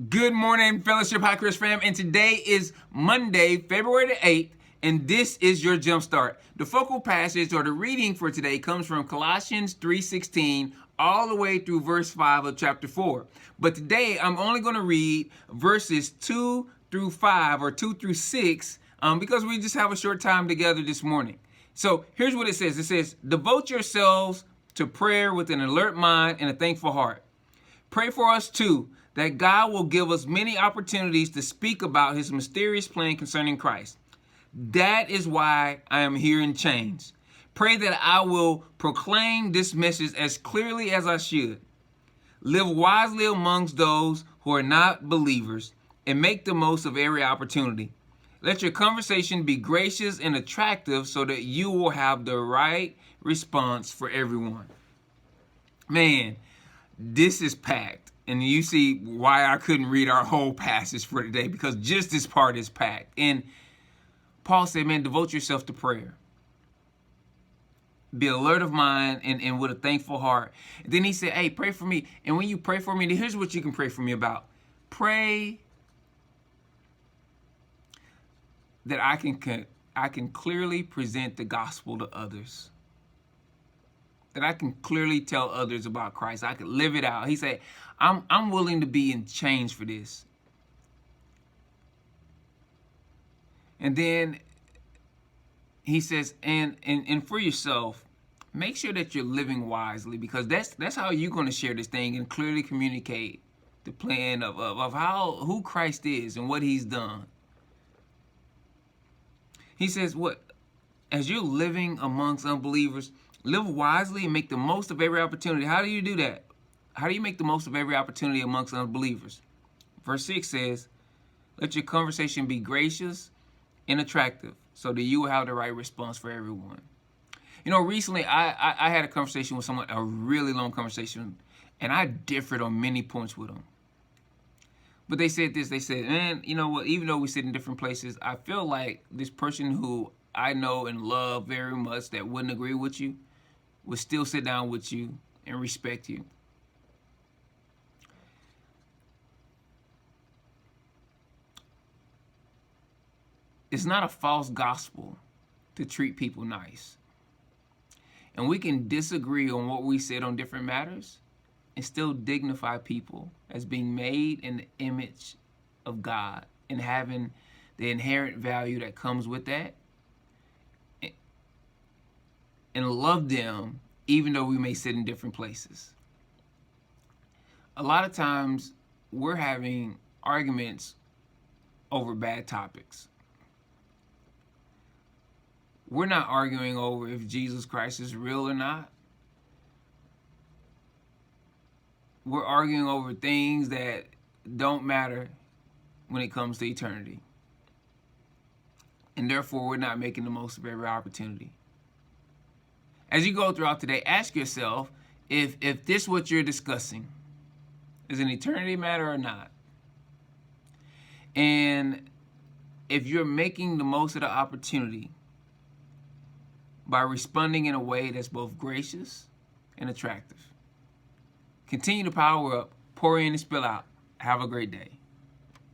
Good morning, Fellowship Hi-Crest fam, and today is Monday, February the 8th, and this is your Jumpstart. The focal passage or the reading for today comes from Colossians 3:16 all the way through verse 5 of chapter 4. But today I'm only going to read verses 2 through 5 or 2 through 6 because we just have a short time together this morning. So here's what it says. It says, devote yourselves to prayer with an alert mind and a thankful heart. Pray for us too, that God will give us many opportunities to speak about his mysterious plan concerning Christ. That is why I am here in chains. Pray that I will proclaim this message as clearly as I should. Live wisely amongst those who are not believers and make the most of every opportunity. Let your conversation be gracious and attractive so that you will have the right response for everyone. Man, this is packed. And you see why I couldn't read our whole passage for today, because just this part is packed. And Paul said, man, devote yourself to prayer. Be alert of mind and with a thankful heart. And then he said, hey, pray for me. And when you pray for me, here's what you can pray for me about. Pray that I can clearly present the gospel to others. That I can clearly tell others about Christ. I can live it out. He said, I'm willing to be in chains for this. And then he says, and for yourself, make sure that you're living wisely, because that's how you're going to share this thing and clearly communicate the plan of who Christ is and what he's done. He says, as you're living amongst unbelievers, live wisely and make the most of every opportunity. How do you do that? How do you make the most of every opportunity amongst unbelievers? Verse 6 says, let your conversation be gracious and attractive so that you will have the right response for everyone. You know, recently I had a conversation with someone, a really long conversation, and I differed on many points with them. But they said this, they said, man, you know what, even though we sit in different places, I feel like this person who I know and love very much that wouldn't agree with you would still sit down with you and respect you. It's not a false gospel to treat people nice. And we can disagree on what we said on different matters and still dignify people as being made in the image of God and having the inherent value that comes with that, and love them even though we may sit in different places. A lot of times we're having arguments over bad topics. We're not arguing over if Jesus Christ is real or not. We're arguing over things that don't matter when it comes to eternity. And therefore, we're not making the most of every opportunity. As you go throughout today, ask yourself if this what you're discussing is an eternity matter or not. And if you're making the most of the opportunity by responding in a way that's both gracious and attractive. Continue to power up, pour in and spill out. Have a great day.